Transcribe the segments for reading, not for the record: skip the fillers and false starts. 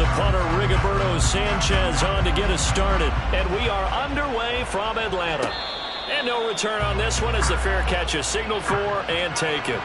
the punter, Rigoberto Sanchez, on to get us started. And we are underway from Atlanta. And no return on this one as the fair catch is signaled for and taken.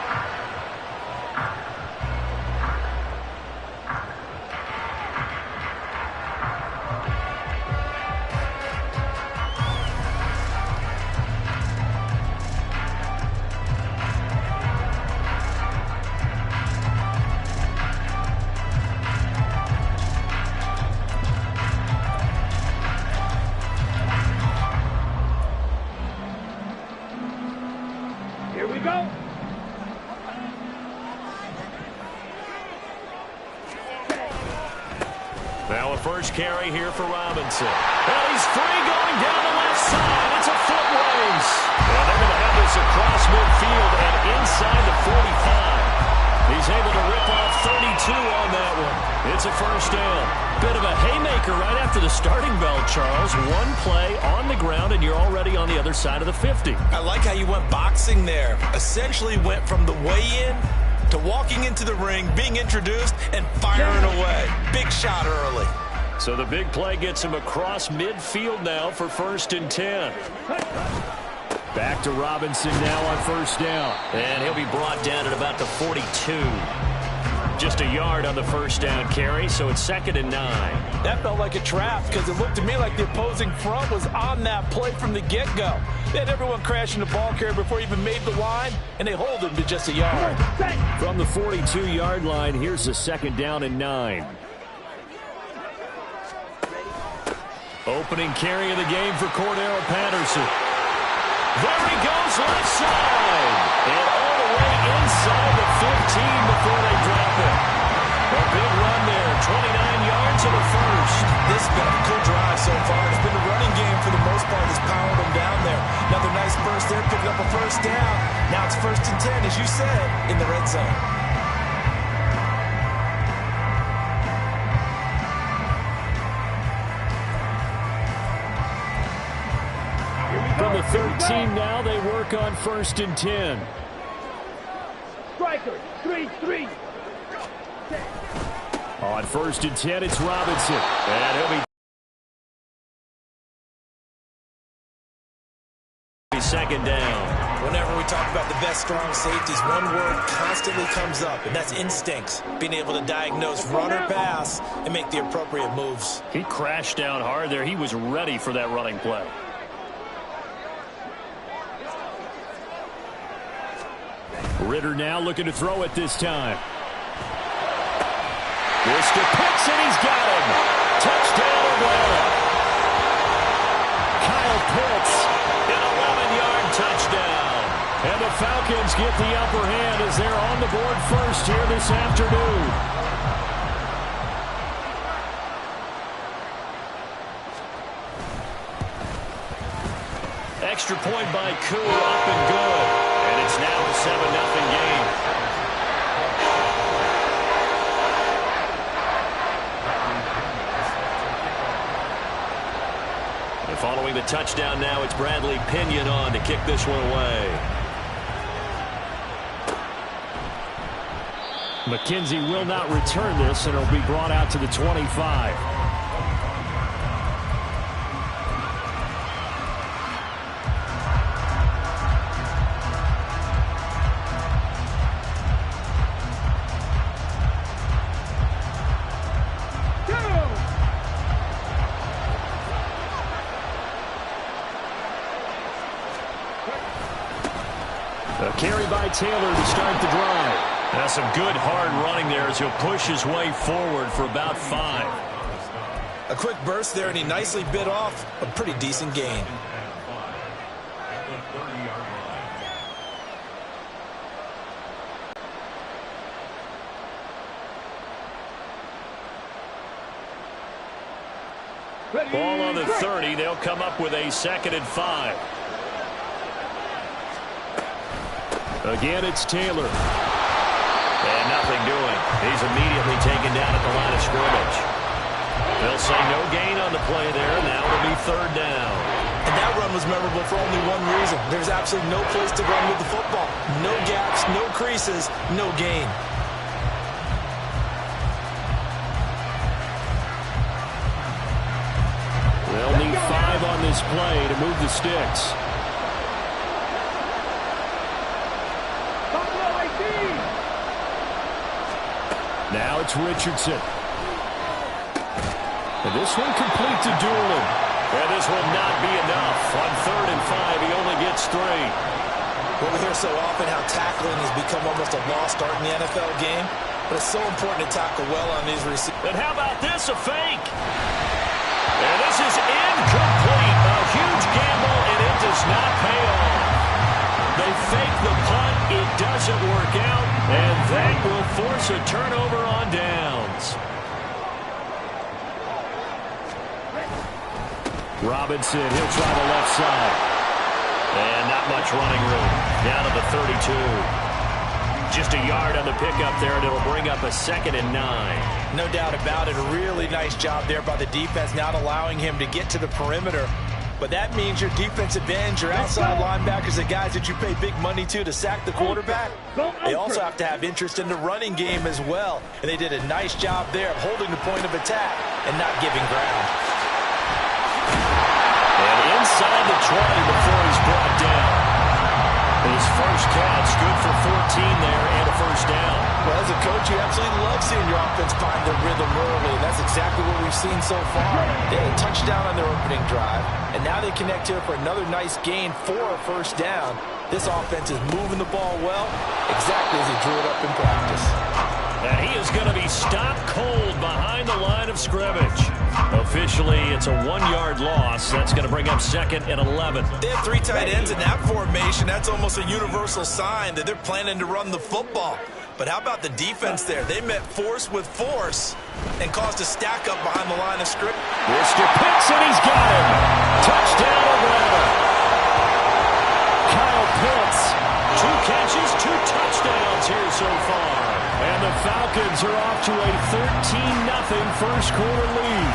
Now a first carry here for Robinson. And he's free going down the left side. It's a foot race. And they're going to have this across midfield and inside the 45. He's able to rip off 32 on that one. It's a first down. Bit of a haymaker right after the starting bell, Charles. One play on the ground, and you're already on the other side of the 50. I like how you went boxing there. Essentially went from the weigh-in to walking into the ring, being introduced, and firing away. Big shot early. So the big play gets him across midfield now for 1st and 10. Back to Robinson now on first down. And he'll be brought down at about the 42. Just a yard on the first down carry, so it's 2nd and 9. That felt like a trap because it looked to me like the opposing front was on that play from the get-go. They had everyone crashing the ball carrier before he even made the line, and they hold him to just a yard. From the 42-yard line, here's a 2nd down and 9. Opening carry of the game for Cordero Patterson. There he goes, left side. And all the way inside the 15 before they drop it. A big run there, 29 yards and a first. This has been a good drive so far. It's been the running game for the most part that's powered them down there. Another nice burst there, picking up a first down. Now it's 1st and 10, as you said, in the red zone. From the 13 now, they work on 1st and 10. Striker, 3-3. On 1st and 10, it's Robinson. And he'll be 2nd down. Whenever we talk about the best strong safeties, one word constantly comes up, and that's instincts. Being able to diagnose run or pass and make the appropriate moves. He crashed down hard there. He was ready for that running play. Ritter now looking to throw it this time. This to Pitts, and he's got him. Touchdown, Atlanta. Kyle Pitts, an 11-yard touchdown. And the Falcons get the upper hand as they're on the board first here this afternoon. Extra point by Koo, up and good. And it's now a 7-0 game. And following the touchdown now, it's Bradley Pinion on to kick this one away. McKenzie will not return this, and it'll be brought out to the 25. A carry by Taylor to start the drive. That's some good hard running there as he'll push his way forward for about 5. A quick burst there, and he nicely bit off a pretty decent gain. Ball on the 30. They'll come up with a 2nd and 5. Again, it's Taylor. And nothing doing. He's immediately taken down at the line of scrimmage. They'll say no gain on the play there. Now it'll be 3rd down. And that run was memorable for only one reason. There's absolutely no place to run with the football. No gaps, no creases, no gain. this play to move the sticks. Now it's Richardson. And this one complete to Doolin. And this will not be enough. On 3rd and 5, he only gets 3. Well, we hear so often how tackling has become almost a lost art in the NFL game. But it's so important to tackle well on these receivers. And how about this, a fake? And this is incomplete. A huge gamble, and it does not pay off. They fake the punt. It doesn't work out. And that will force a turnover on downs. Robinson, he'll try the left side. And not much running room. Down to the 32. Just a yard on the pickup there, and it'll bring up a 2nd and 9. No doubt about it. A really nice job there by the defense, not allowing him to get to the perimeter. But that means your defensive ends, your outside linebackers, the guys that you pay big money to sack the quarterback, they also have to have interest in the running game as well. And they did a nice job there of holding the point of attack and not giving ground. And inside the 20 before he's brought down. His first catch, good for 14 there and a first down. Well, as a coach, you absolutely love seeing your offense find their rhythm early, and that's exactly what we've seen so far. They had a touchdown on their opening drive, and now they connect here for another nice gain for a first down. This offense is moving the ball well, exactly as he drew it up in practice. And he is going to be stopped cold behind the line of scrimmage. Officially, it's a 1-yard loss. That's going to bring up 2nd and 11. They have 3 tight ends in that formation. That's almost a universal sign that they're planning to run the football. But how about the defense there? They met force with force and caused a stack up behind the line of scrimmage. Here's to Pitts, and he's got him. Touchdown, Atlanta. Kyle Pitts, 2 catches, 2 touchdowns here so far. And the Falcons are off to a 13-0 first quarter lead.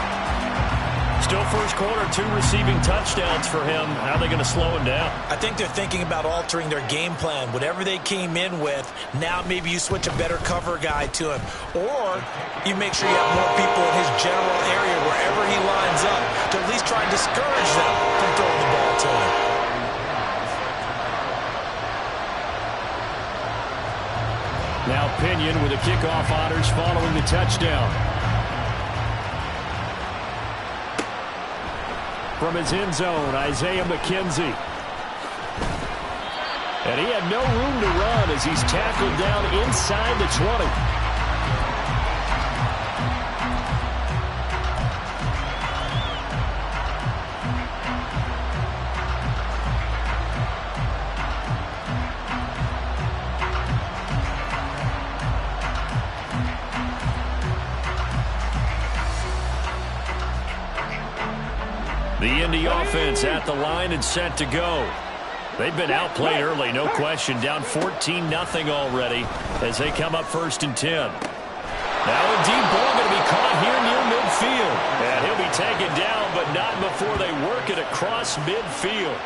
Still first quarter, 2 receiving touchdowns for him. How are they going to slow him down? I think they're thinking about altering their game plan. Whatever they came in with, now maybe you switch a better cover guy to him. Or you make sure you have more people in his general area wherever he lines up to at least try and discourage them from throwing the ball to him. Now Pinion with the kickoff honors following the touchdown. From his end zone, Isaiah McKenzie. And he had no room to run as he's tackled down inside the 20. The Indy offense at the line and set to go. They've been outplayed early, no question. Down 14-0 already as they come up 1st and 10. Now a deep ball going to be caught here near midfield. And he'll be taken down, but not before they work it across midfield.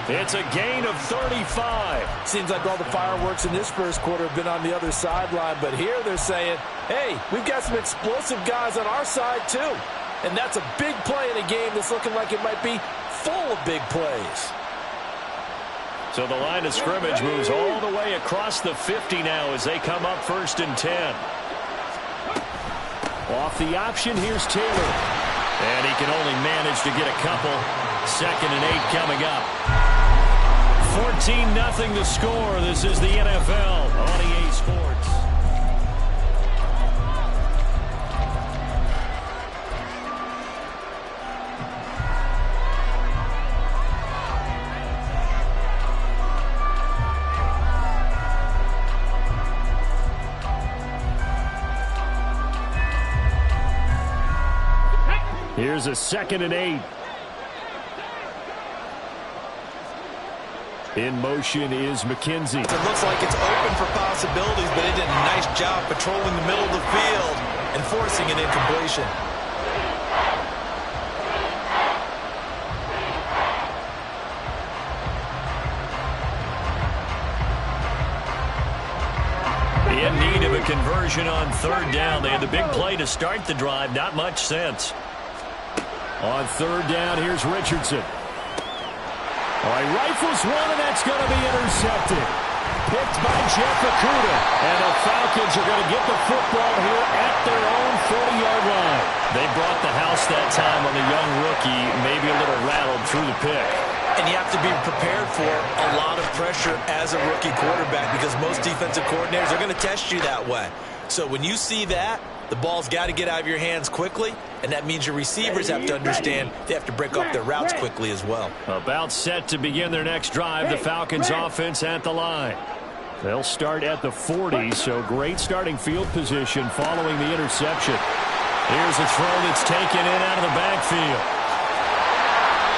It's a gain of 35. Seems like all the fireworks in this first quarter have been on the other sideline, but here they're saying, hey, we've got some explosive guys on our side too. And that's a big play in a game that's looking like it might be full of big plays. So the line of scrimmage moves all the way across the 50 now as they come up 1st and 10. Off the option, here's Taylor. And he can only manage to get a couple. 2nd and 8 coming up. 14-0 the score. This is the NFL on EA Sports. Here's a 2nd and 8. In motion is McKenzie. It looks like it's open for possibilities, but it did a nice job patrolling the middle of the field and forcing an incompletion. In need of a conversion on 3rd down. They had the big play to start the drive. Not much sense. On 3rd down, here's Richardson. All right, rifles one, and that's going to be intercepted. Picked by Jeff Okudah. And the Falcons are going to get the football here at their own 40-yard line. They brought the house that time on the young rookie, maybe a little rattled through the pick. And you have to be prepared for a lot of pressure as a rookie quarterback because most defensive coordinators are going to test you that way. So when you see that, the ball's got to get out of your hands quickly, and that means your receivers have to understand they have to break off their routes quickly as well. About set to begin their next drive, the Falcons offense at the line. They'll start at the 40, so great starting field position following the interception. Here's a throw that's taken in out of the backfield.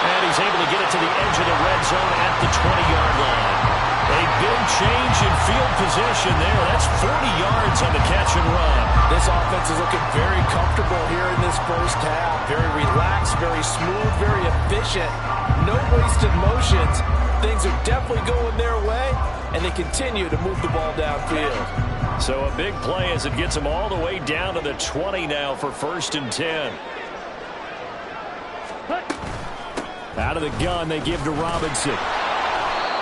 And he's able to get it to the edge of the red zone at the 20-yard line. A big change in field position there. That's 40 yards on the catch and run. This offense is looking very comfortable here in this first half. Very relaxed, very smooth, very efficient. No wasted motions. Things are definitely going their way, and they continue to move the ball downfield. So a big play as it gets them all the way down to the 20 now for 1st and 10. Out of the gun, they give to Robinson.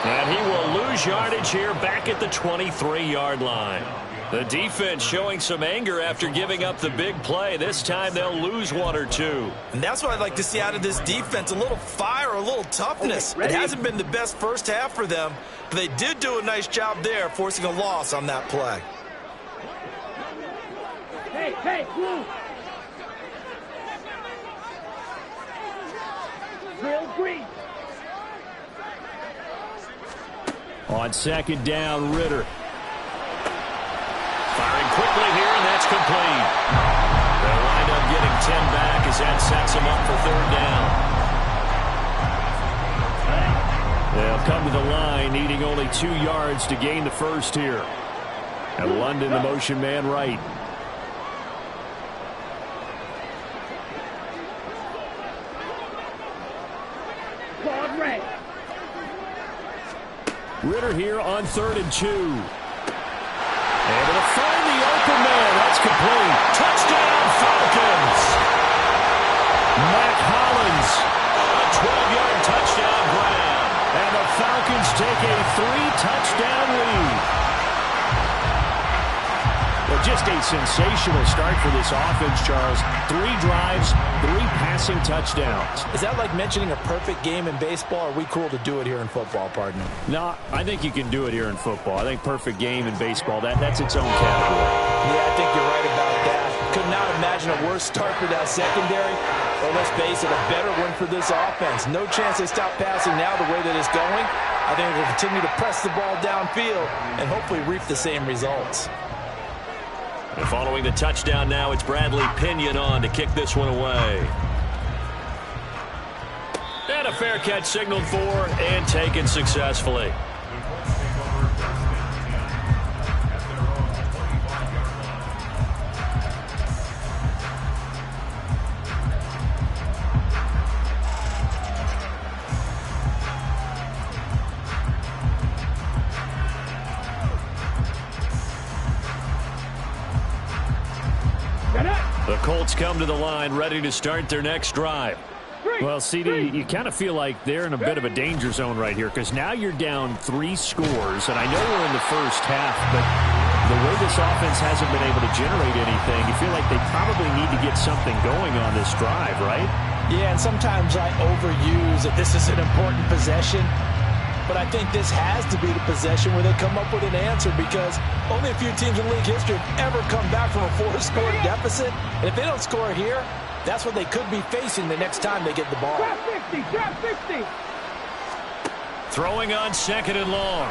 And he will lose yardage here back at the 23-yard line. The defense showing some anger after giving up the big play. This time they'll lose one or two. And that's what I'd like to see out of this defense, a little fire, a little toughness. It hasn't been the best first half for them, but they did do a nice job there, forcing a loss on that play. Hey, blue. Real green. On 2nd down, Ritter. Firing quickly here, and that's complete. They'll wind up getting 10 back as that sets them up for 3rd down. They'll come to the line, needing only 2 yards to gain the first here. And London, the motion man right. Ritter here on 3rd and 2. Able to find the open man. That's complete. Touchdown, Falcons! Mac Hollins. A 12-yard touchdown grab. And the Falcons take a 3-touchdown lead. Well, just a sensational start for this offense, Charles. 3 drives, 3 passing touchdowns. Is that like mentioning a perfect game in baseball? Or are we cool to do it here in football, partner? No, I think you can do it here in football. I think perfect game in baseball, that's its own category. Yeah, I think you're right about that. Could not imagine a worse start for that secondary. Or let's face it, a better one for this offense. No chance they stop passing now the way that it's going. I think they'll continue to press the ball downfield and hopefully reap the same results. And following the touchdown now, it's Bradley Pinion on to kick this one away. And a fair catch signaled for and taken successfully. The Colts come to the line ready to start their next drive. Well, CD, you kind of feel like they're in a bit of a danger zone right here because now you're down 3 scores, and I know we're in the first half, but the way this offense hasn't been able to generate anything, you feel like they probably need to get something going on this drive, right? Yeah, and sometimes I overuse that this is an important possession. But I think this has to be the possession where they come up with an answer because only a few teams in league history have ever come back from a 4-score deficit. And if they don't score here, that's what they could be facing the next time they get the ball. Drop 50. Throwing on 2nd and long.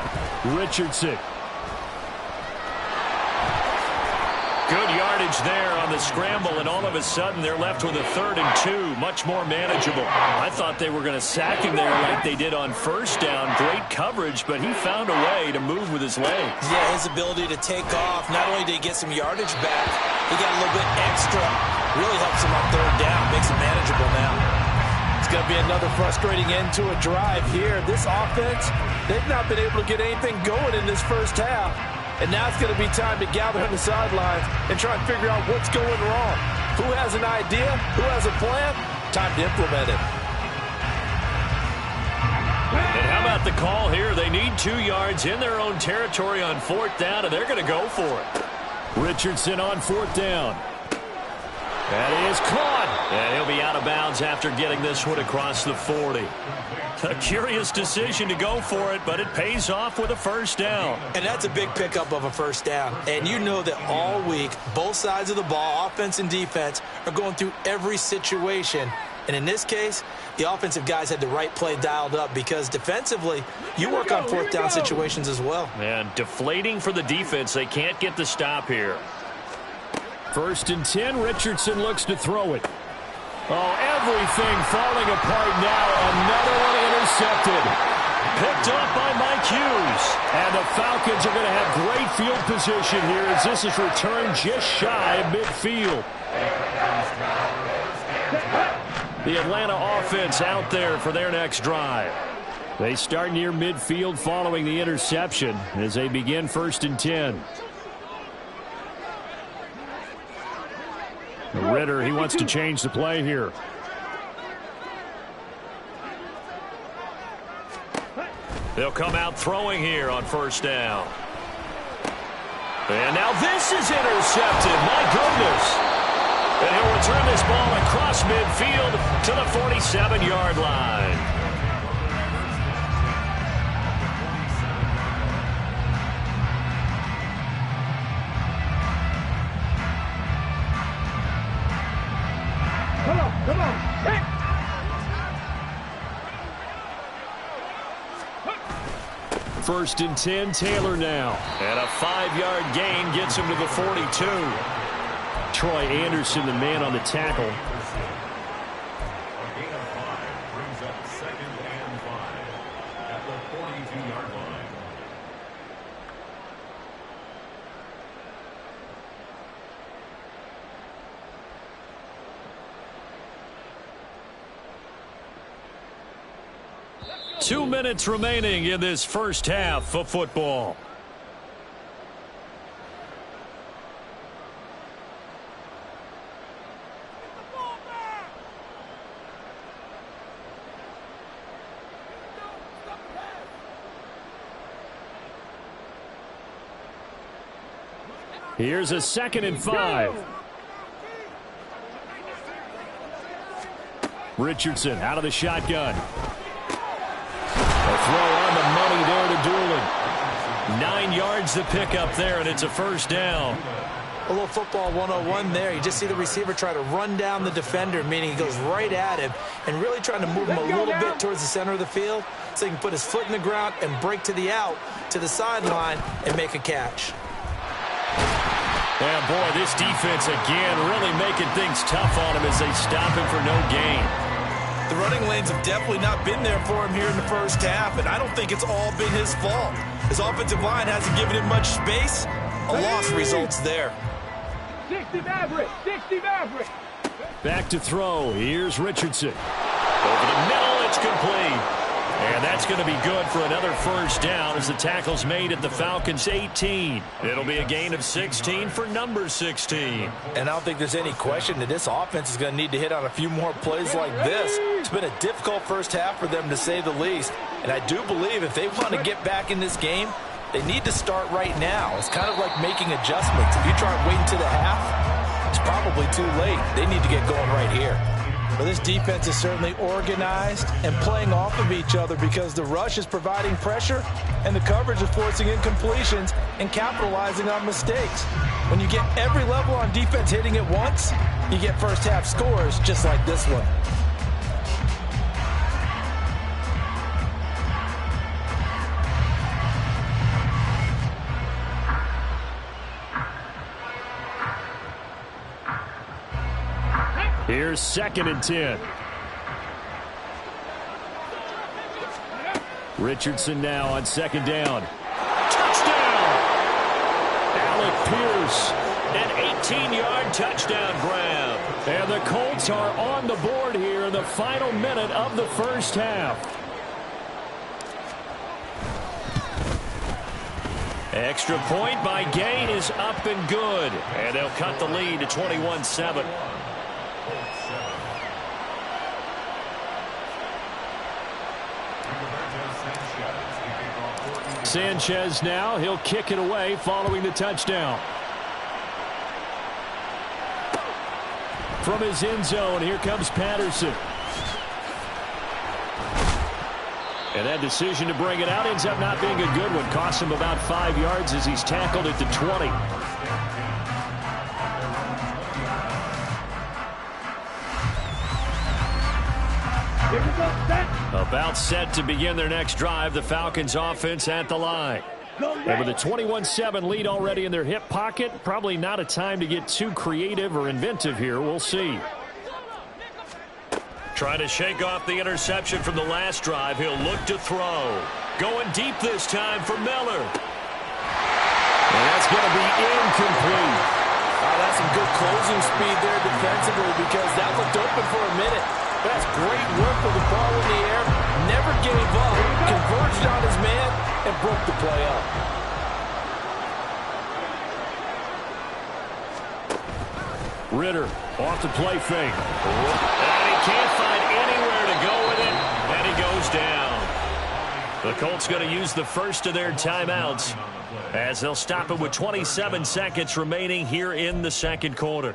Richardson. Good yardage there on the scramble, and all of a sudden they're left with a 3rd and 2, much more manageable. I thought they were going to sack him there like they did on 1st down. Great coverage, but he found a way to move with his legs. Yeah, his ability to take off, not only did he get some yardage back, he got a little bit extra. Really helps him on 3rd down, makes it manageable now. It's going to be another frustrating end to a drive here. This offense, they've not been able to get anything going in this first half. And now it's going to be time to gather on the sidelines and try and figure out what's going wrong. Who has an idea? Who has a plan? Time to implement it. It the call here. They need 2 yards in their own territory on 4th down, and they're going to go for it. Richardson on 4th down. That is caught. And he'll be out of bounds after getting this one across the 40. A curious decision to go for it, but it pays off with a 1st down. And that's a big pickup of a 1st down. And you know that all week, both sides of the ball, offense and defense, are going through every situation. And in this case, the offensive guys had the right play dialed up because defensively, you work on 4th down situations as well. And deflating for the defense. They can't get the stop here. 1st and 10. Richardson looks to throw it. Oh, everything falling apart now. Another one intercepted. Picked up by Mike Hughes. And the Falcons are going to have great field position here as this is returned just shy of midfield. The Atlanta offense out there for their next drive. They start near midfield following the interception as they begin 1st and 10. Ritter, he wants to change the play here. They'll come out throwing here on 1st down. And now this is intercepted. My goodness. And he'll return this ball across midfield to the 47-yard line. Come on. Hey. 1st and 10, Taylor now. And a 5-yard gain gets him to the 42. Troy Anderson, the man on the tackle. A gain of 5 brings up 2nd and 5 at the 42-yard line. Two minutes remaining in this first half of football. Here's a 2nd and 5. Richardson out of the shotgun. A throw on the money there to Doolin. 9 yards to pick up there, and it's a 1st down. A little football 101 there. You just see the receiver try to run down the defender, meaning he goes right at him and really trying to move him a little bit towards the center of the field so he can put his foot in the ground and break to the out, to the sideline, and make a catch. Yeah, boy, this defense again really making things tough on him as they stop him for no gain. The running lanes have definitely not been there for him here in the first half, and I don't think it's all been his fault. His offensive line hasn't given him much space. A loss results there. 60 Maverick. Back to throw. Here's Richardson. Over the middle, it's complete. And that's going to be good for another 1st down as the tackle's made at the Falcons' 18. It'll be a gain of 16 for number 16. And I don't think there's any question that this offense is going to need to hit on a few more plays like this. It's been a difficult first half for them, to say the least. And I do believe if they want to get back in this game, they need to start right now. It's kind of like making adjustments. If you try waiting to the half, it's probably too late. They need to get going right here. Well, this defense is certainly organized and playing off of each other because the rush is providing pressure and the coverage is forcing incompletions and capitalizing on mistakes. When you get every level on defense hitting at once, you get first half scores just like this one. Here's 2nd and 10. Richardson now on 2nd down. Touchdown! Alec Pierce, an 18-yard touchdown grab. And the Colts are on the board here in the final minute of the first half. Extra point by Gay is up and good. And they'll cut the lead to 21-7. Sanchez now. He'll kick it away following the touchdown. From his end zone, here comes Patterson. And that decision to bring it out ends up not being a good one. Cost him about 5 yards as he's tackled at the 20. About set to begin their next drive. The Falcons offense at the line. And with a 21-7 lead already in their hip pocket, probably not a time to get too creative or inventive here. We'll see. Trying to shake off the interception from the last drive. He'll look to throw. Going deep this time for Miller. And that's going to be incomplete. That's some good closing speed there defensively because that looked open for a minute. But that's great work with the ball in the air. Never gave up. Converged on his man and broke the play up. Ritter off the play fake. And he can't find anywhere to go with it. And he goes down. The Colts going to use the first of their timeouts as they'll stop it with 27 seconds remaining here in the second quarter.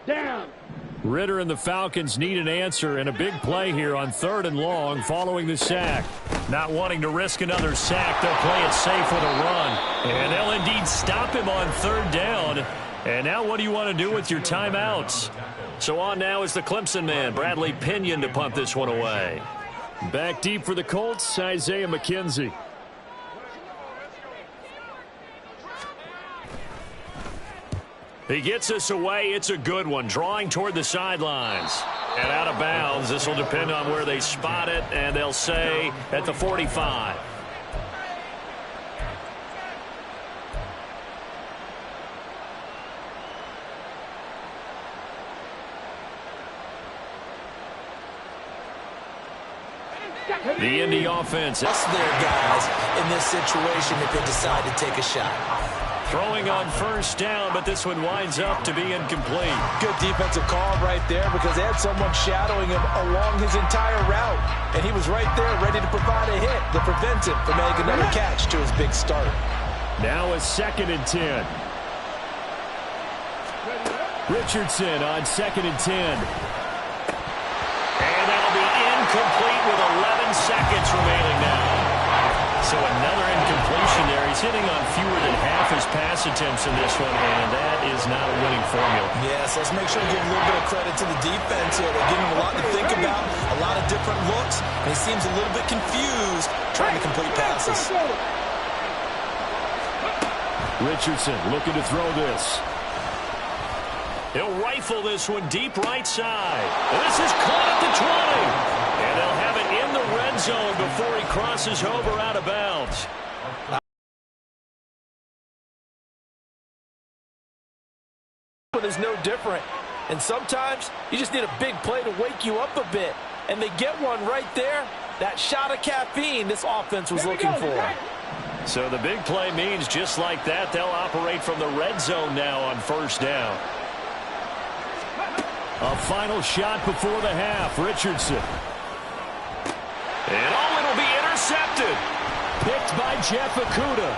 Down. Ritter and the Falcons need an answer and a big play here on 3rd and long following the sack. Not wanting to risk another sack, they'll play it safe with a run. And they'll indeed stop him on 3rd down. And now what do you want to do with your timeouts? So on now is the Clemson man, Bradley Pinion, to punt this one away. Back deep for the Colts, Isaiah McKenzie. He gets us away. It's a good one. Drawing toward the sidelines. And out of bounds. This will depend on where they spot it. And they'll say at the 45. The Indy offense. That's their guys in this situation if they decide to take a shot. Throwing on 1st down, but this one winds up to be incomplete. Good defensive call right there because they had someone shadowing him along his entire route. And he was right there ready to provide a hit that prevents him from making another catch to his big start. Now a 2nd and 10. Richardson on 2nd and 10. And that'll be incomplete with 11 seconds remaining now. So another incompletion there. He's hitting on fewer than half his pass attempts in this one, and that is not a winning formula. Yes, let's make sure to give a little bit of credit to the defense here. They're giving him a lot to think about, a lot of different looks, and he seems a little bit confused trying to complete passes. Richardson looking to throw this. He'll rifle this one deep right side. This is caught at the 20. And they'll have it in the red zone before he crosses over out of bounds. But it's no different. And sometimes you just need a big play to wake you up a bit. And they get one right there. That shot of caffeine this offense was looking for. So the big play means just like that, they'll operate from the red zone now on 1st down. A final shot before the half. Richardson. And it'll be intercepted. Picked by Jeff Okudah.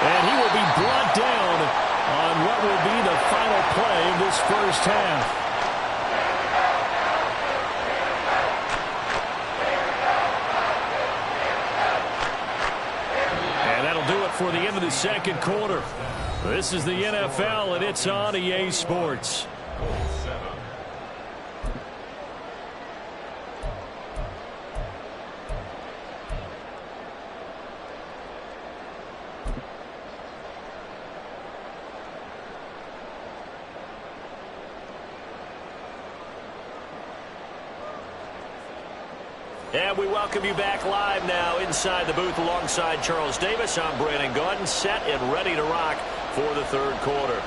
And he will be brought down on what will be the final play of this 1st half. And that'll do it for the end of the 2nd quarter. This is the NFL, and it's on EA Sports. And we welcome you back live now inside the booth alongside Charles Davis. I'm Brandon Gaudin, set and ready to rock for the 3rd quarter.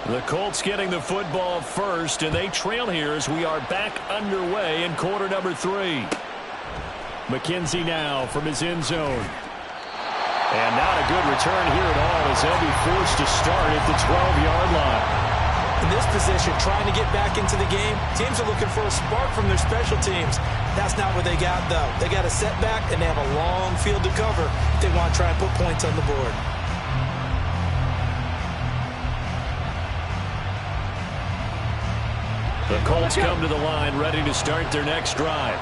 The Colts getting the football first, and they trail here as we are back underway in quarter number 3. McKenzie now from his end zone. And not a good return here at all as they'll be forced to start at the 12-yard line. In this position, trying to get back into the game, teams are looking for a spark from their special teams. That's not what they got, though. They got a setback, and they have a long field to cover if they want to try and put points on the board. The Colts come to the line ready to start their next drive.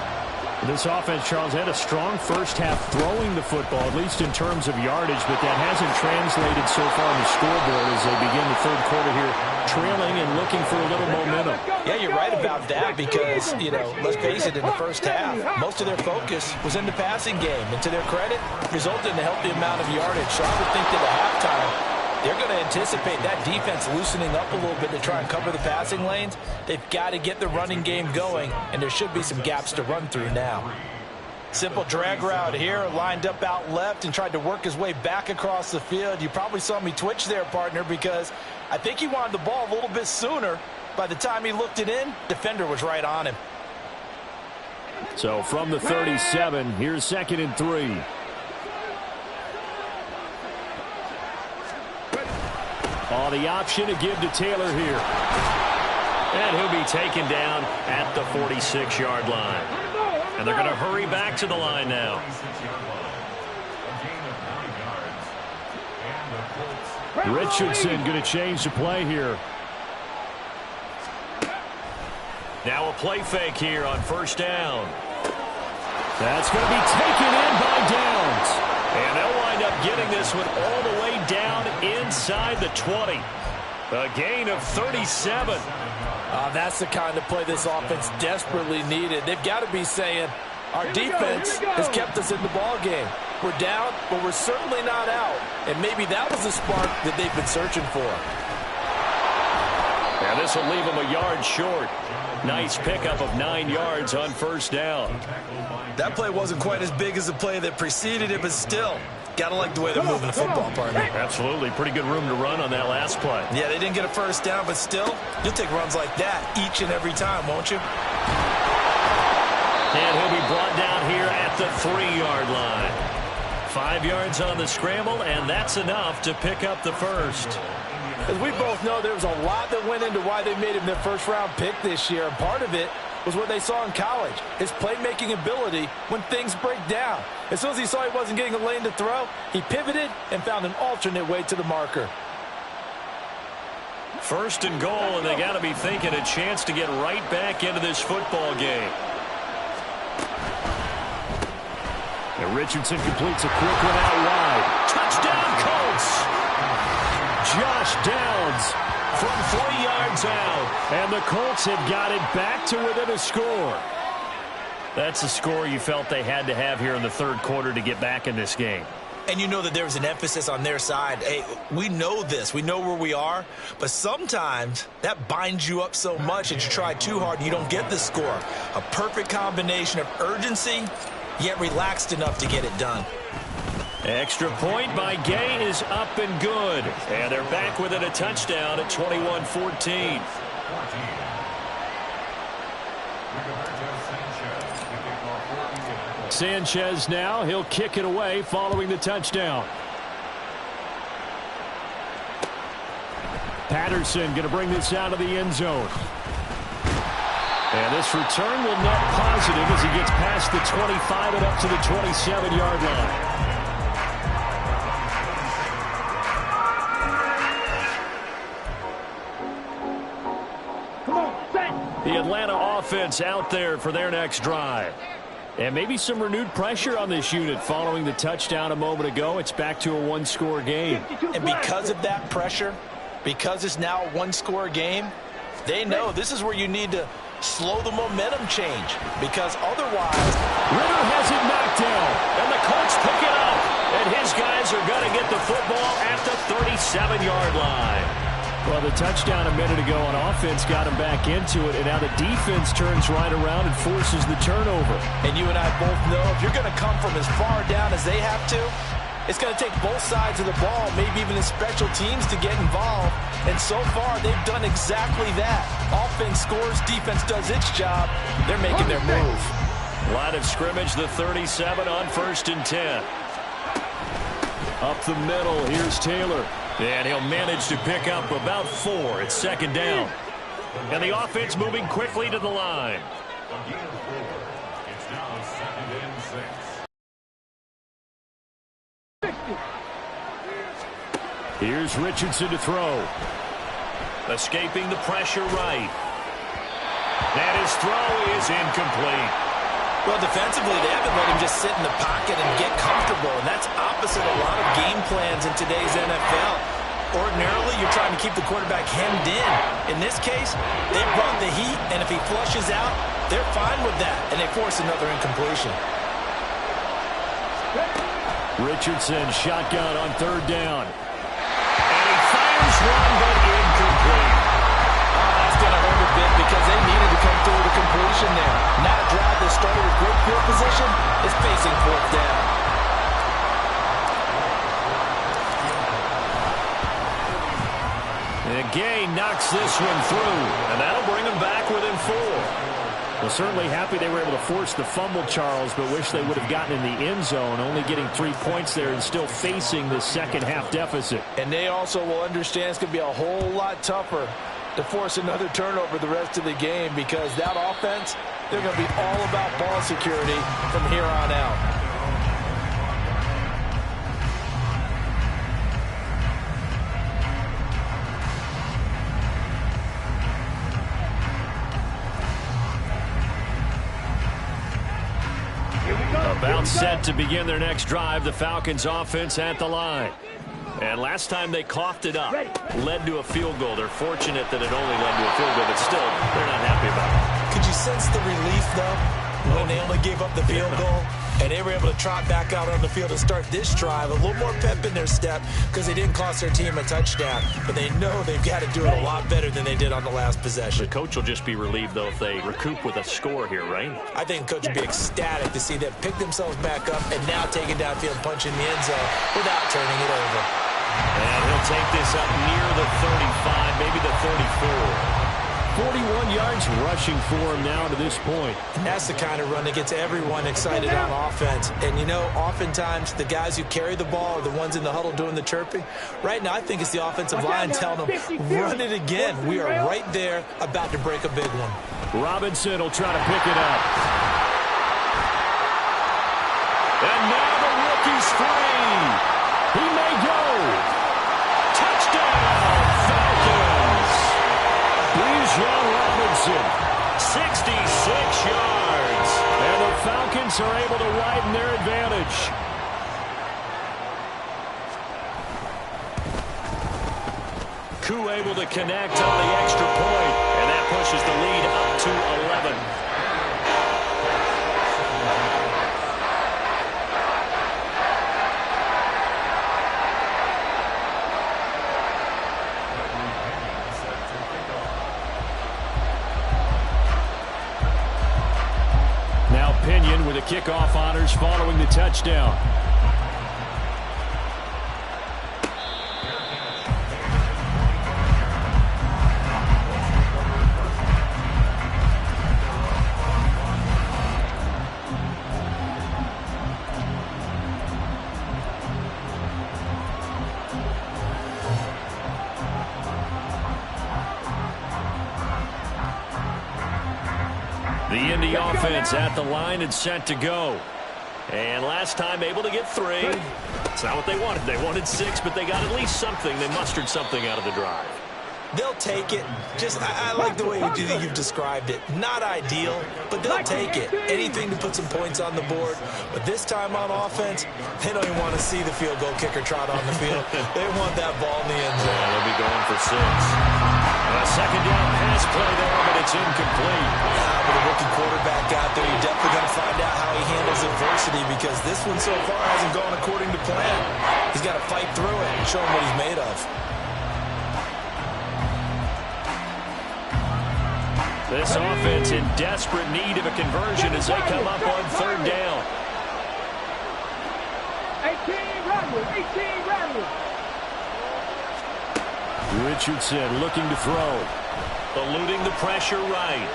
This offense, Charles, had a strong first half throwing the football, at least in terms of yardage, but that hasn't translated so far on the scoreboard as they begin the third quarter here, trailing and looking for a little momentum. Yeah, you're right about that because, let's face it, in the first half, most of their focus was in the passing game. And to their credit, resulted in a healthy amount of yardage. So I would think that at halftime, they're going to anticipate that defense loosening up a little bit to try and cover the passing lanes. They've got to get the running game going, and there should be some gaps to run through now. Simple drag route here, lined up out left and tried to work his way back across the field. You probably saw me twitch there, partner, because I think he wanted the ball a little bit sooner. By the time he looked it in, defender was right on him. So from the 37, here's 2nd and 3. Oh, the option to give to Taylor here. And he'll be taken down at the 46-yard line. And they're going to hurry back to the line now. Richardson going to change the play here. Now a play fake here on first down. That's going to be taken in by Downs. And they'll wind up getting this one all the way down inside the 20. A gain of 37. That's the kind of play this offense desperately needed. They've got to be saying, our defense has kept us in the ball game. We're down, but we're certainly not out. And maybe that was the spark that they've been searching for. And this will leave them a yard short. Nice pickup of 9 yards on first down. That play wasn't quite as big as the play that preceded it, but still, gotta like the way they're moving the football, partner. Absolutely. Pretty good room to run on that last play. Yeah, they didn't get a first down, but still, you'll take runs like that each and every time, won't you? And he'll be brought down here at the 3-yard line. 5 yards on the scramble, and that's enough to pick up the first. As we both know, there was a lot that went into why they made him their first-round pick this year, and part of it was what they saw in college, his playmaking ability when things break down. As soon as he saw he wasn't getting a lane to throw, he pivoted and found an alternate way to the marker. First and goal, and they got to be thinking a chance to get right back into this football game. And Richardson completes a quick one out wide. Touchdown, Colts! Josh Downs from 3 yards out. And the Colts have got it back to within a score. That's the score you felt they had to have here in the third quarter to get back in this game. And you know that there was an emphasis on their side. Hey, we know this. We know where we are. But sometimes that binds you up so much that you try too hard and you don't get the score. A perfect combination of urgency, yet relaxed enough to get it done. Extra point by Gay is up and good. And they're back within a touchdown at 21-14. Sanchez now, he'll kick it away following the touchdown. Patterson going to bring this out of the end zone. And this return will net positive as he gets past the 25 and up to the 27-yard line. The Atlanta offense out there for their next drive. And maybe some renewed pressure on this unit following the touchdown a moment ago. It's back to a one-score game. And because of that pressure, because it's now a one-score game, they know this is where you need to slow the momentum change. Because otherwise, Ritter has it knocked down. And the Colts pick it up. And his guys are going to get the football at the 37-yard line. Well, the touchdown a minute ago on offense got him back into it, and now the defense turns right around and forces the turnover. And you and I both know if you're going to come from as far down as they have to, It's going to take both sides of the ball, maybe even the special teams, to get involved. And so far, they've done exactly that. Offense scores, defense does its job. They're making their move. Line of scrimmage, the 37 on 1st and 10. Up the middle, here's Taylor. And he'll manage to pick up about 4 at 2nd down. And the offense moving quickly to the line. It's now 2nd and 6. Here's Richardson to throw. Escaping the pressure right. And his throw is incomplete. Well, defensively, they haven't let him just sit in the pocket and get comfortable, and that's opposite a lot of game plans in today's NFL. Ordinarily, you're trying to keep the quarterback hemmed in. In this case, they brought the heat, and if he flushes out, they're fine with that, and they force another incompletion. Richardson shotgun on 3rd down. And he fires one, but incomplete. That's going to hurt a bit because they needed to come through with a completion there. Now a drive that started with great field position is facing 4th down. And Gay knocks this one through, and that'll bring him back within 4. Well, certainly happy they were able to force the fumble, Charles, but wish they would have gotten in the end zone, only getting 3 points there and still facing the second-half deficit. And they also will understand it's going to be a whole lot tougher to force another turnover the rest of the game because that offense, they're going to be all about ball security from here on out. About set to begin their next drive, the Falcons offense at the line. And last time they coughed it up, led to a field goal. They're fortunate that it only led to a field goal, but still, they're not happy about it. Could you sense the relief, though, when they only gave up the field goal? And they were able to trot back out on the field to start this drive. A little more pep in their step because they didn't cost their team a touchdown. But they know they've got to do it a lot better than they did on the last possession. The coach will just be relieved, though, if they recoup with a score here, right? I think the coach would be ecstatic to see them pick themselves back up and now take it downfield, punch in the end zone without turning it over. And he'll take this up near the 35, maybe the 34. 41 yards rushing for him now to this point. And that's the kind of run that gets everyone excited on offense. And, you know, oftentimes the guys who carry the ball are the ones in the huddle doing the chirping. Right now, I think it's the offensive line telling them, run it again. We are right there about to break a big one. Robinson will try to pick it up. And now the rookie's free. He may go. Touchdown, Falcons. Bijan Robinson, 66 yards. And the Falcons are able to widen their advantage. Koo able to connect on the extra point, and that pushes the lead up to 11. Pinion with the kickoff honors following the touchdown. The Indy offense at the line and set to go. And last time able to get 3. It's not what they wanted. They wanted 6, but they got at least something. They mustered something out of the drive. They'll take it. I like the way you've described it. Not ideal, but they'll take it. Anything to put some points on the board. But this time on offense, they don't even want to see the field goal kicker trot on the field. They want that ball in the end zone. Yeah, they'll be going for 6. A second down pass play there, but it's incomplete. With a rookie quarterback out there, you're definitely going to find out how he handles adversity because this one so far hasn't gone according to plan. He's got to fight through it and show him what he's made of. This offense in desperate need of a conversion as they come up on 3rd down. 18, run. Richardson looking to throw. Eluding the pressure right.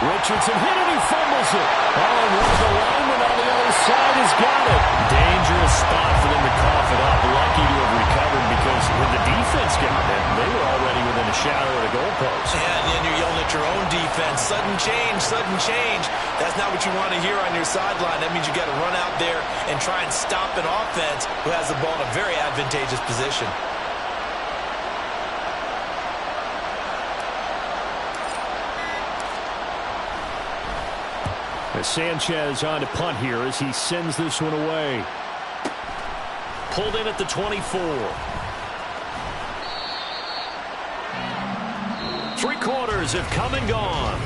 Richardson hit it, he fumbles it. Oh, and one of the linemen on the other side has got it. Dangerous spot for them to cough it up. Lucky to have recovered because when the defense got it, they were already within a shadow of the goalpost. Yeah, and then you're yelling at your own defense. Sudden change, sudden change. That's not what you want to hear on your sideline. That means you got to run out there and try and stop an offense who has the ball in a very advantageous position. Sanchez on to punt here as he sends this one away. Pulled in at the 24. 3 quarters have come and gone.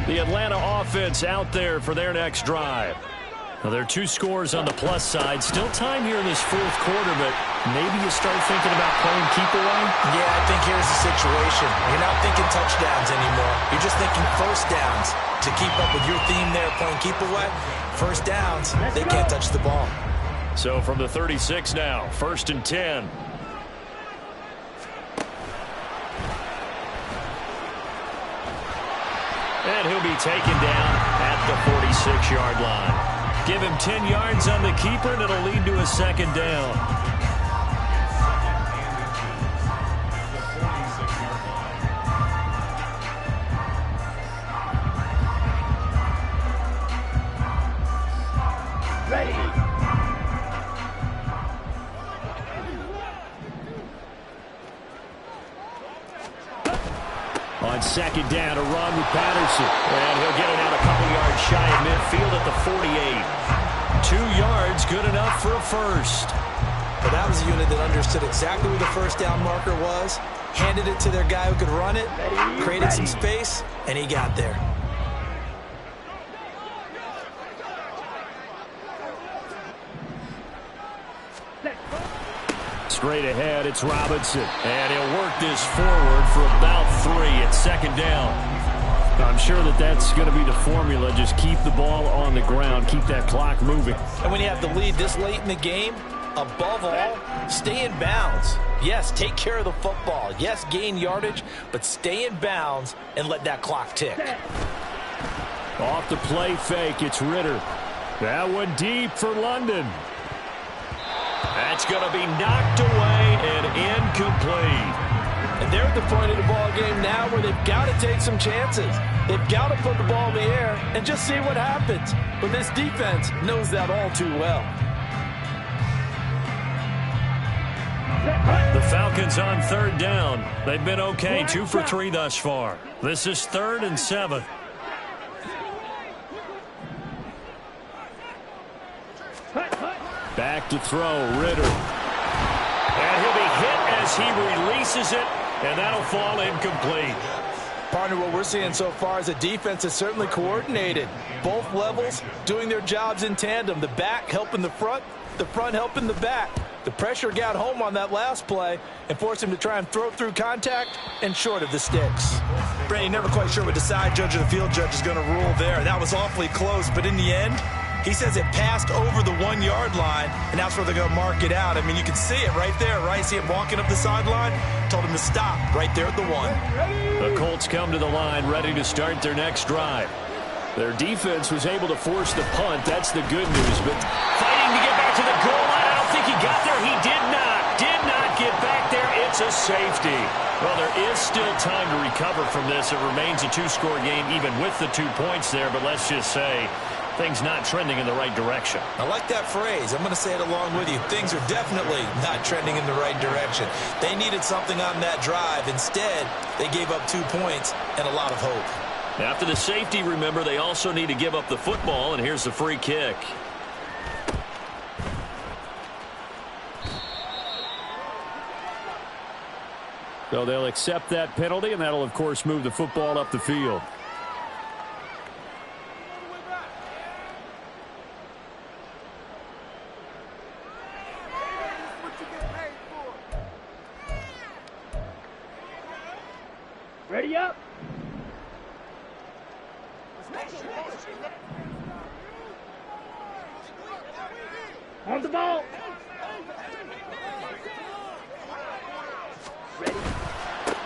The Atlanta offense out there for their next drive. Now, there are 2 scores on the plus side. Still time here in this 4th quarter, but maybe you start thinking about playing keep away? Yeah, I think here's the situation. You're not thinking touchdowns anymore. You're just thinking first downs. To keep up with your theme there, playing keep away, first downs, they can't touch the ball. So from the 36 now, 1st and 10. And he'll be taken down at the 46-yard line. Give him 10 yards on the keeper, and it'll lead to a 2nd down. On 2nd down, a run with Patterson. And he'll get it out a couple yards shy of midfield at the 48. 2 yards, good enough for a first. But that was a unit that understood exactly where the first down marker was, handed it to their guy who could run it, created some space, and he got there. Straight ahead, it's Robinson. And he'll work this forward for about 3 at 2nd down. I'm sure that that's going to be the formula. Just keep the ball on the ground. Keep that clock moving. And when you have the lead this late in the game, above all, stay in bounds. Yes, take care of the football. Yes, gain yardage, but stay in bounds and let that clock tick. Off the play fake, it's Ritter. That one deep for London. That's going to be knocked away and incomplete. And they're at the point of the ball game now where they've got to take some chances. They've got to put the ball in the air and just see what happens. But this defense knows that all too well. The Falcons on 3rd down. They've been okay, 2 for 3 thus far. This is 3rd and 7. Back to throw, Ritter. And he'll be hit as he releases it, and that'll fall incomplete. Partner, what we're seeing so far is a defense that's certainly coordinated. Both levels doing their jobs in tandem. The back helping the front helping the back. The pressure got home on that last play and forced him to try and throw through contact and short of the sticks. Brady, never quite sure what the side judge or the field judge is going to rule there. That was awfully close, but in the end, he says it passed over the 1-yard line, and that's where they're going to mark it out. I mean, you can see it right there, right? See him walking up the sideline? Told him to stop right there at the 1. The Colts come to the line ready to start their next drive. Their defense was able to force the punt. That's the good news, but fighting to get back to the goal line. I don't think he got there. He did not get back there. It's a safety. Well, there is still time to recover from this. It remains a 2-score game even with the 2 points there, but let's just say things not trending in the right direction. I like that phrase. I'm going to say it along with you. Things are definitely not trending in the right direction. They needed something on that drive. Instead, they gave up 2 points and a lot of hope. After the safety, remember, they also need to give up the football, and here's the free kick. So they'll accept that penalty, and that'll, of course, move the football up the field. Ready up. On the ball. Ready.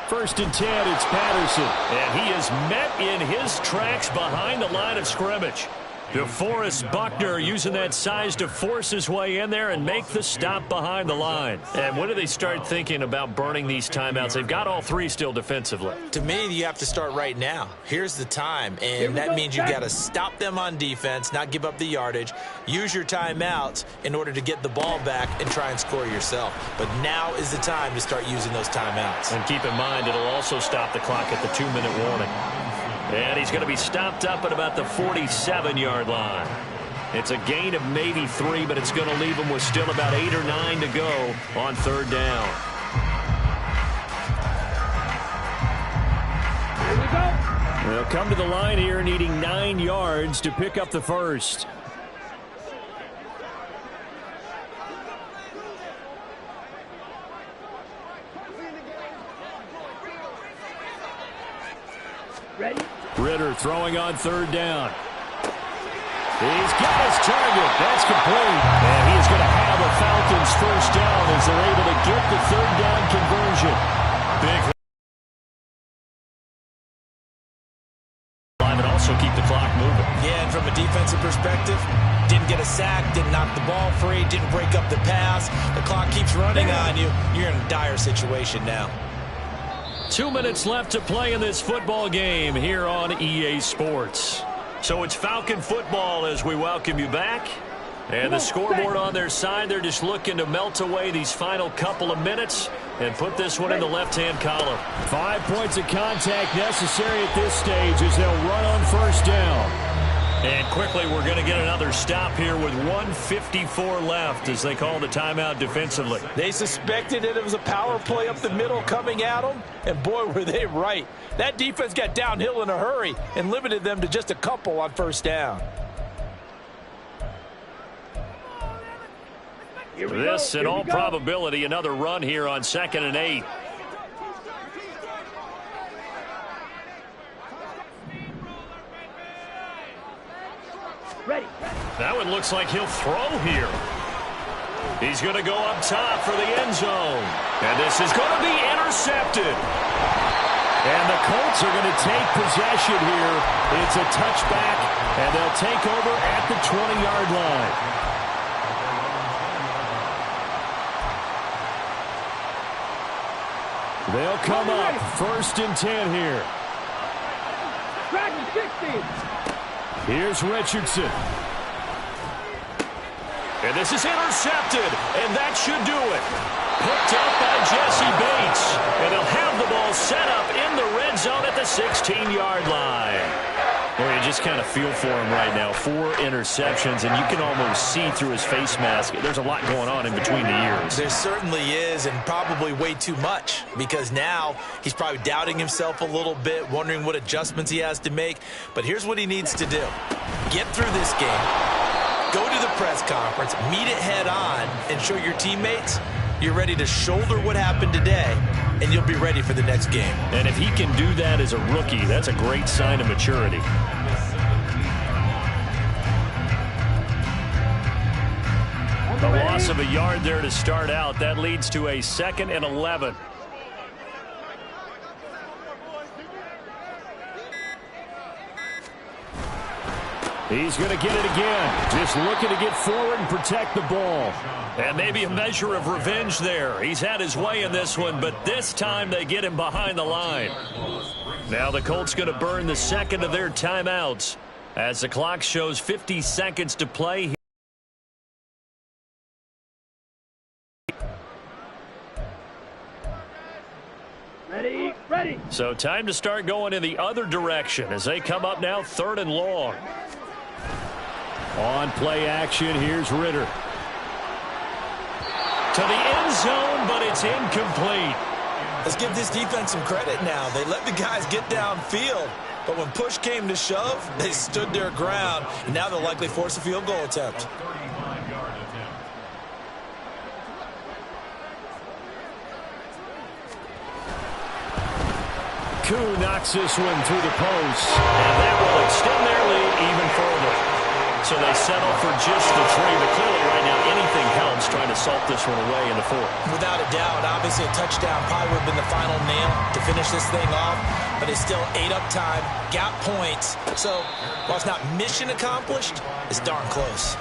1st and 10, it's Patterson. And he is met in his tracks behind the line of scrimmage. DeForest Buckner using that size to force his way in there and make the stop behind the line. And when do they start thinking about burning these timeouts? They've got all 3 still defensively. To me, you have to start right now. Here's the time, and that means you've got to stop them on defense, not give up the yardage, use your timeouts in order to get the ball back and try and score yourself. But now is the time to start using those timeouts. And keep in mind, it'll also stop the clock at the 2-minute warning. And he's going to be stopped up at about the 47-yard line. It's a gain of maybe 3, but it's going to leave him with still about 8 or 9 to go on 3rd down. Here we go. They'll come to the line here needing 9 yards to pick up the first. Ready. Ritter throwing on 3rd down. He's got his target. That's complete. And he is going to have a Falcons first down as they're able to get the 3rd down conversion. Big and also keep the clock moving. Yeah, and from a defensive perspective, didn't get a sack, didn't knock the ball free, didn't break up the pass. The clock keeps running on you. You're in a dire situation now. 2 minutes left to play in this football game here on EA Sports. So it's Falcon football as we welcome you back. And the scoreboard on their side, they're just looking to melt away these final couple of minutes and put this one in the left-hand column. 5 points of contact necessary at this stage as they'll run on 1st down. And quickly, we're going to get another stop here with 1:54 left as they call the timeout defensively. They suspected that it was a power play up the middle coming at them, and boy, were they right. That defense got downhill in a hurry and limited them to just a couple on 1st down. This, in all probability, another run here on 2nd and 8. Ready. That one looks like he'll throw here. He's going to go up top for the end zone. And this is going to be intercepted. And the Colts are going to take possession here. It's a touchback, and they'll take over at the 20-yard line. They'll come up 1st and 10 here. Dragon 60. Here's Richardson. And this is intercepted, and that should do it. Picked up by Jesse Bates. And they'll have the ball set up in the red zone at the 16-yard line. Well, you just kind of feel for him right now. 4 interceptions, and you can almost see through his face mask. There's a lot going on in between the ears. There certainly is, and probably way too much, because now he's probably doubting himself a little bit, wondering what adjustments he has to make. But here's what he needs to do. Get through this game, go to the press conference, meet it head on, and show your teammates you're ready to shoulder what happened today, and you'll be ready for the next game. And if he can do that as a rookie, that's a great sign of maturity. A loss of a yard there to start out. That leads to a 2nd and 11. He's going to get it again. Just looking to get forward and protect the ball. And maybe a measure of revenge there. He's had his way in this one, but this time they get him behind the line. Now the Colts going to burn the 2nd of their timeouts as the clock shows 50 seconds to play. Ready. So time to start going in the other direction as they come up now 3rd and long. On play action, here's Ritter. To the end zone, but it's incomplete. Let's give this defense some credit now. They let the guys get downfield, but when push came to shove, they stood their ground, and now they'll likely force a field goal attempt. Koo knocks this one through the post. And that will extend their lead even further. So they settle for just the 3. But clearly right now anything helps trying to salt this one away in the 4th. Without a doubt, obviously a touchdown probably would have been the final nail to finish this thing off. But it's still 8 up time, got points. So while it's not mission accomplished, it's darn close.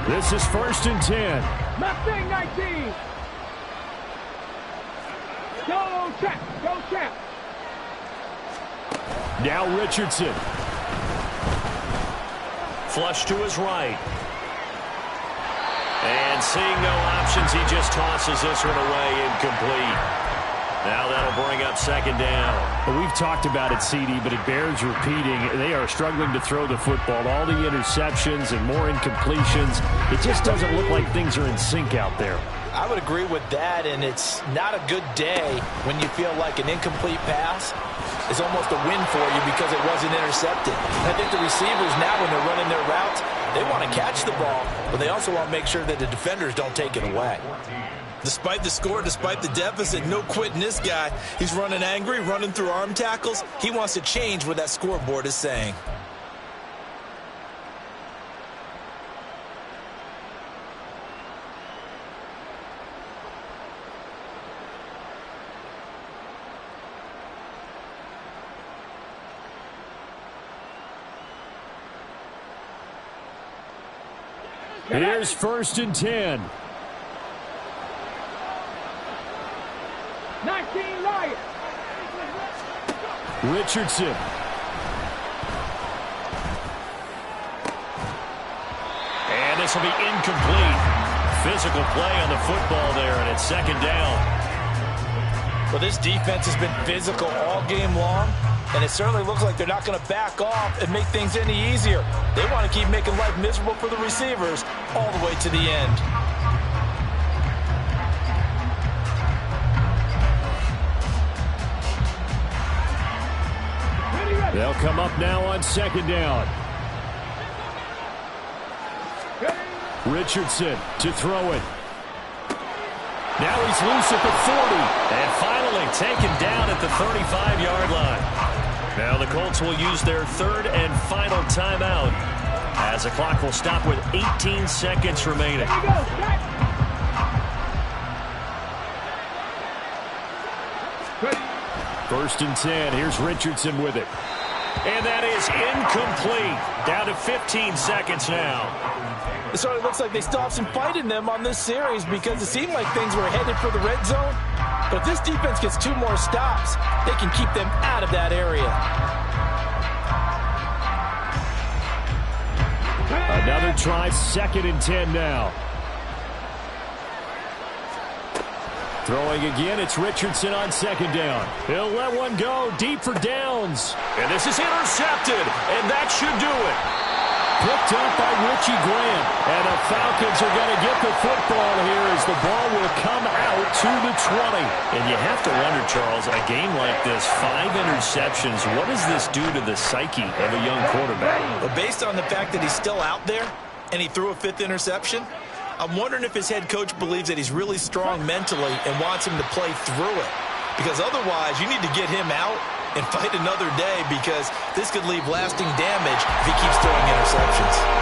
This is 1st and 10. Mustang 19. Go, check. Go, check. Now Richardson. Flush to his right. And seeing no options, he just tosses this one away incomplete. Now that'll bring up 2nd down. Well, we've talked about it, CD, but it bears repeating. They are struggling to throw the football. All the interceptions and more incompletions. It just doesn't look like things are in sync out there. I would agree with that, and it's not a good day when you feel like an incomplete pass is almost a win for you because it wasn't intercepted. I think the receivers now, when they're running their routes, they want to catch the ball, but they also want to make sure that the defenders don't take it away. Despite the score, despite the deficit, no quitting this guy. He's running angry, running through arm tackles. He wants to change what that scoreboard is saying. Here's 1st and 10. 19 Lions. Richardson. And this will be incomplete. Physical play on the football there, and it's 2nd down. Well, this defense has been physical all game long, and it certainly looks like they're not going to back off and make things any easier. They want to keep making life miserable for the receivers all the way to the end. They'll come up now on 2nd down. Richardson to throw it. Now he's loose at the 40. And finally taken down at the 35-yard line. Now the Colts will use their 3rd and final timeout as the clock will stop with 18 seconds remaining. 1st and 10. Here's Richardson with it. And that is incomplete. Down to 15 seconds now. It sort of looks like they still have some fight in them on this series because it seemed like things were headed for the red zone. But if this defense gets 2 more stops, they can keep them out of that area. Another try, 2nd and 10 now. Throwing again, it's Richardson on 2nd down. He'll let one go deep for downs. And this is intercepted, and that should do it. Picked up by Richie Grant. And the Falcons are going to get the football here as the ball will come out to the 20. And you have to wonder, Charles, a game like this, 5 interceptions, what does this do to the psyche of a young quarterback? Well, based on the fact that he's still out there and he threw a 5th interception, I'm wondering if his head coach believes that he's really strong mentally and wants him to play through it. Because otherwise, you need to get him out and fight another day because this could leave lasting damage if he keeps throwing interceptions.